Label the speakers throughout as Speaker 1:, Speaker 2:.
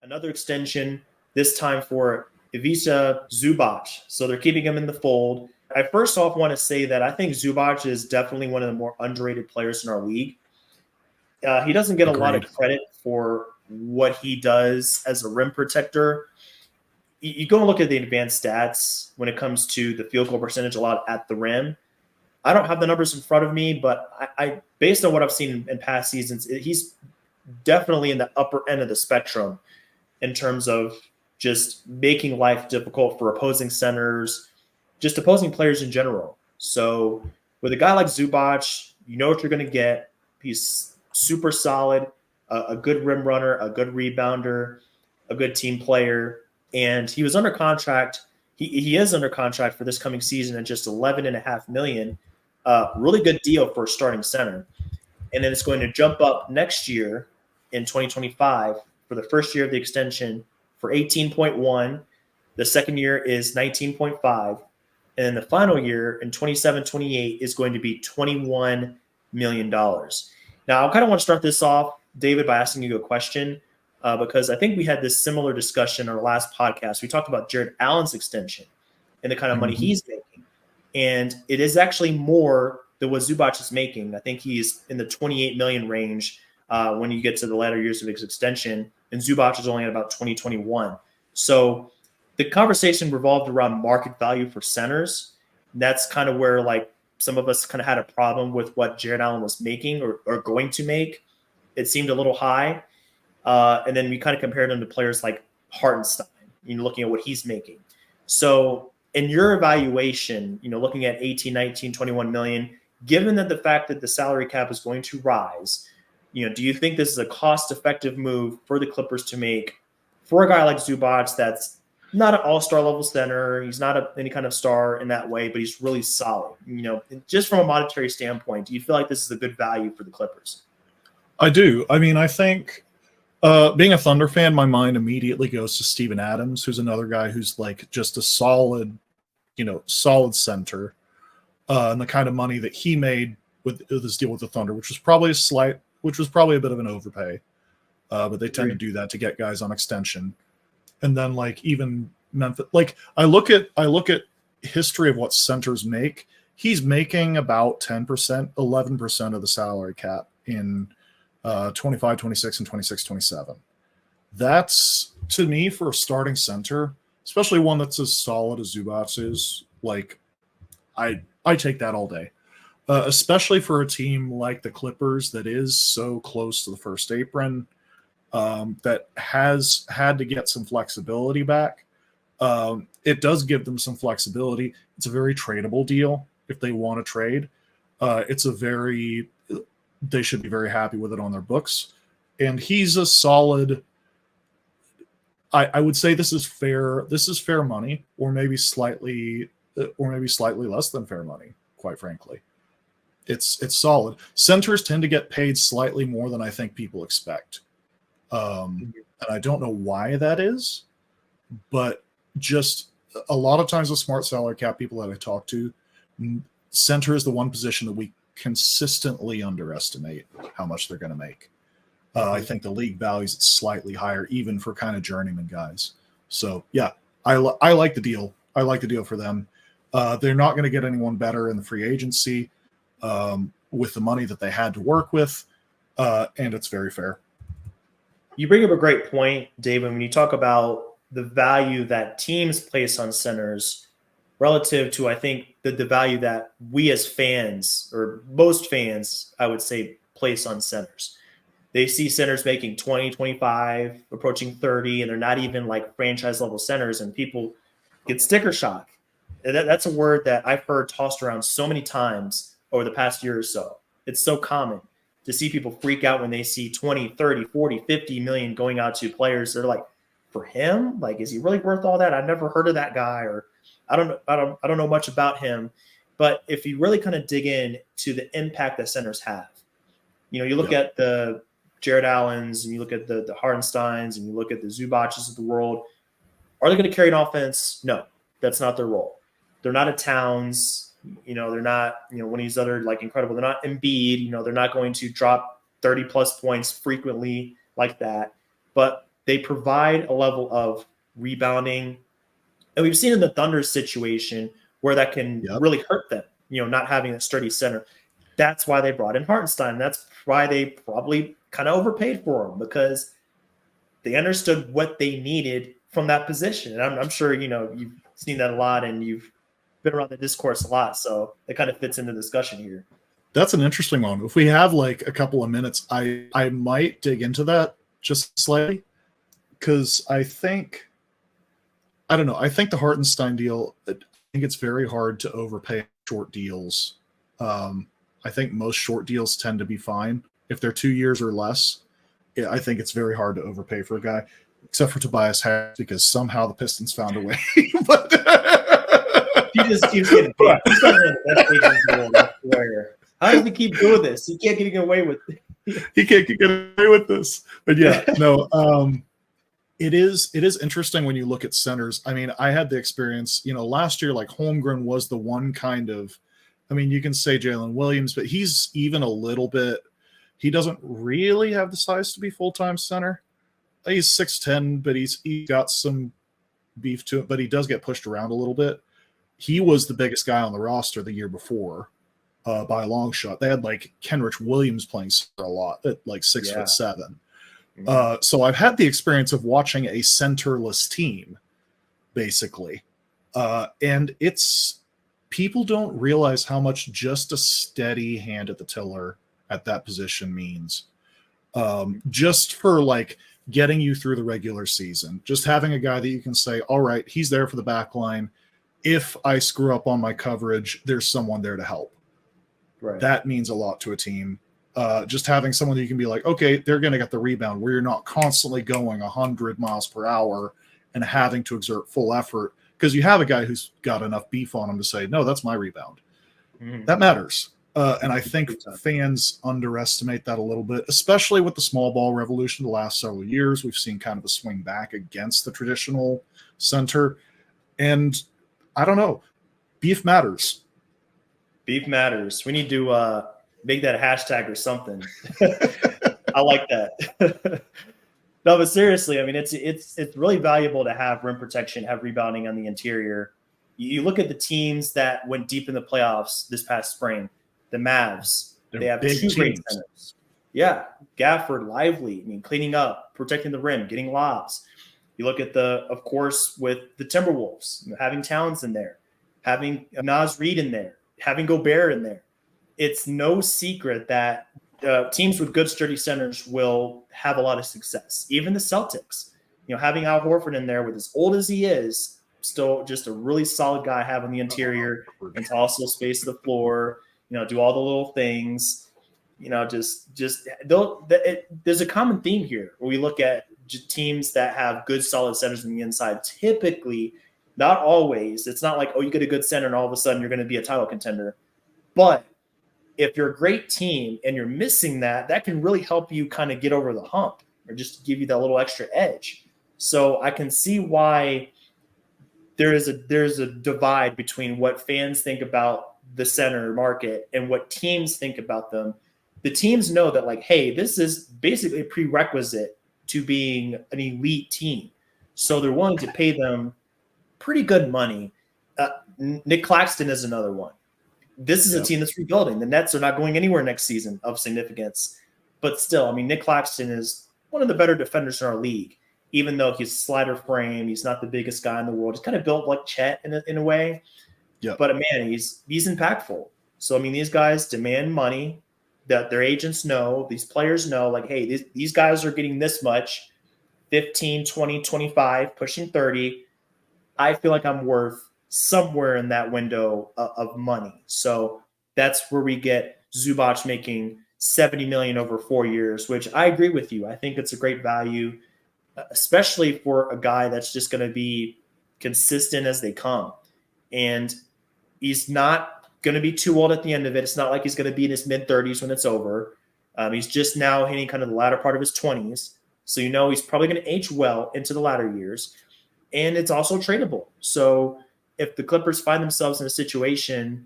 Speaker 1: another extension, this time for Ivica Zubac. So they're keeping him in the fold. I first off want to say that I think Zubac is definitely one of the more underrated players in our league. He doesn't get a lot of credit for what he does as a rim protector. You go and look at the advanced stats when it comes to the field goal percentage allowed at the rim. I don't have the numbers in front of me, but I based on what I've seen in past seasons, he's definitely in the upper end of the spectrum in terms of just making life difficult for opposing centers, just opposing players in general. So with a guy like Zubac, you know what you're going to get. He's super solid, a good rim runner, a good rebounder, a good team player. And he was under contract. He is under contract for this coming season at just $11.5 million. Really good deal for a starting center. And then it's going to jump up next year in 2025 for the first year of the extension for 18.1. The second year is 19.5. And then the final year in 27-28 is going to be $21 million. Now, I kind of want to start this off, David, by asking you a question because I think we had this similar discussion on our last podcast. We talked about Jared Allen's extension and the kind of money he's making. And it is actually more than what Zubac is making. I think he's in the 28 million range when you get to the latter years of his extension. And Zubac is only at about 2021. So the conversation revolved around market value for centers. That's kind of where like some of us kind of had a problem with what Jared Allen was making or going to make. It seemed a little high. And then we kind of compared him to players like Hartenstein, looking at what he's making. So in your evaluation, looking at 18, 19, 21 million, given that the fact that the salary cap is going to rise, do you think this is a cost-effective move for the Clippers to make for a guy like Zubac that's not an all-star level center? He's not any kind of star in that way, but he's really solid. Just from a monetary standpoint, do you feel like this is a good value for the Clippers?
Speaker 2: I do. I mean, I think being a Thunder fan, my mind immediately goes to Steven Adams, who's another guy who's like just a solid center. And the kind of money that he made with this deal with the Thunder, which was probably a bit of an overpay. But they tend to do that to get guys on extension. And then like even Memphis, like I look at history of what centers make. He's making about 10%, 11% of the salary cap in 25, 26, and 26, 27. That's, to me, for a starting center, especially one that's as solid as Zubac is, like, I take that all day. Especially for a team like the Clippers that is so close to the first apron, that has had to get some flexibility back. It does give them some flexibility. It's a very tradable deal if they want to trade. They should be very happy with it on their books. And he's a solid, I would say this is fair. This is fair money, or maybe slightly less than fair money, quite frankly. It's solid. Centers tend to get paid slightly more than I think people expect. And I don't know why that is, but just a lot of times with smart salary cap people that I talk to, center is the one position that we consistently underestimate how much they're going to make. I think the league values it slightly higher, even for kind of journeyman guys. So yeah, I like the deal. I like the deal for them. They're not going to get anyone better in the free agency with the money that they had to work with, and it's very fair.
Speaker 1: You bring up a great point, David, when you talk about the value that teams place on centers relative to, I think, the value that we as fans, or most fans, I would say, place on centers. They see centers making 20, 25, approaching 30, and they're not even like franchise level centers, and people get sticker shock. That's a word that I've heard tossed around so many times over the past year or so. It's so common to see people freak out when they see 20, 30, 40, 50 million going out to players. They're like, for him? Like, is he really worth all that? I've never heard of that guy, or I don't know much about him. But if you really kind of dig in to the impact that centers have, you look at the Jared Allens, and you look at the Hartensteins, and you look at the Zubaches of the world. Are they going to carry an offense? No, that's not their role. They're not a Towns. They're not, one of these other like incredible. They're not Embiid. They're not going to drop 30 plus points frequently like that. But they provide a level of rebounding. And we've seen in the Thunder situation where that can really hurt them, not having a sturdy center. That's why they brought in Hartenstein. That's why they probably kind of overpaid for him, because they understood what they needed from that position. And I'm sure, you've seen that a lot and you've been around the discourse a lot. So it kind of fits into the discussion here.
Speaker 2: That's an interesting one. If we have like a couple of minutes, I might dig into that just slightly, because I think the Hartenstein deal, I think it's very hard to overpay short deals. I think most short deals tend to be fine if they're 2 years or less. I think it's very hard to overpay for a guy, except for Tobias Harris, because somehow the Pistons found a way. But
Speaker 1: he just keeps getting paid. He's one of the best agents in the world, I swear. How does he keep doing this? He can't get away with it.
Speaker 2: He can't get away with this. But yeah, no. It is interesting when you look at centers. I mean, I had the experience, last year, like Holmgren was the one kind of, I mean, you can say Jalen Williams, but he's even a little bit, he doesn't really have the size to be full-time center. He's 6'10", but he's got some beef to it, but he does get pushed around a little bit. He was the biggest guy on the roster the year before by a long shot. They had like Kenrich Williams playing center a lot at like 6'7". So I've had the experience of watching a centerless team, basically. And people don't realize how much just a steady hand at the tiller at that position means. Just for like getting you through the regular season, just having a guy that you can say, all right, he's there for the back line. If I screw up on my coverage, there's someone there to help.
Speaker 1: Right.
Speaker 2: That means a lot to a team. Just having someone that you can be like, okay, they're going to get the rebound, where you're not constantly going 100 miles per hour and having to exert full effort, because you have a guy who's got enough beef on him to say, no, that's my rebound. That matters. And I think fans underestimate that a little bit, especially with the small ball revolution the last several years. We've seen kind of a swing back against the traditional center. And I don't know, beef matters.
Speaker 1: Beef matters. We need to make that a hashtag or something. I like that. No, but seriously, I mean, it's really valuable to have rim protection, have rebounding on the interior. You look at the teams that went deep in the playoffs this past spring, the Mavs. They have two great centers. Yeah, Gafford, Lively. I mean, cleaning up, protecting the rim, getting lobs. You look at of course, with the Timberwolves, having Towns in there, having Naz Reid in there, having Gobert in there. It's no secret that teams with good, sturdy centers will have a lot of success. Even the Celtics, having Al Horford in there, with as old as he is, still just a really solid guy having the interior and to also space the floor, do all the little things, there's a common theme here where we look at teams that have good, solid centers on the inside. Typically, not always. It's not like, oh, you get a good center and all of a sudden you're going to be a title contender. But if you're a great team and you're missing that can really help you kind of get over the hump, or just give you that little extra edge. So I can see why there's a divide between what fans think about the center market and what teams think about them. The teams know that, like, hey, this is basically a prerequisite to being an elite team. So they're willing to pay them pretty good money. Nick Claxton is another one. This is a team that's rebuilding. The Nets are not going anywhere next season of significance. But still, I mean, Nick Claxton is one of the better defenders in our league, even though he's slider frame. He's not the biggest guy in the world. He's kind of built like Chet in a way. Yeah. But, man, he's impactful. So, I mean, these guys demand money that their agents know. These players know, like, hey, these guys are getting this much, 15, 20, 25, pushing 30. I feel like I'm worth somewhere in that window of money. So that's where we get Zubac making $70 million over 4 years, which I agree with you. I think it's a great value, especially for a guy that's just going to be consistent as they come. And he's not going to be too old at the end of it. It's not like he's going to be in his mid-30s when it's over. He's just now hitting kind of the latter part of his 20s. So he's probably going to age well into the latter years. And it's also tradable. So if the Clippers find themselves in a situation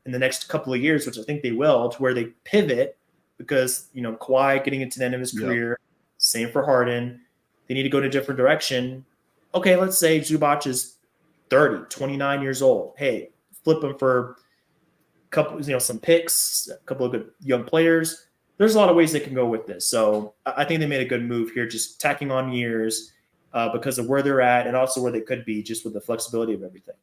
Speaker 1: in the next couple of years, which I think they will, to where they pivot because, Kawhi getting into the end of his career, same for Harden, they need to go in a different direction. Okay, let's say Zubac is 30, 29 years old. Hey, flip him for a couple, some picks, a couple of good young players. There's a lot of ways they can go with this. So I think they made a good move here, just tacking on years because of where they're at and also where they could be just with the flexibility of everything.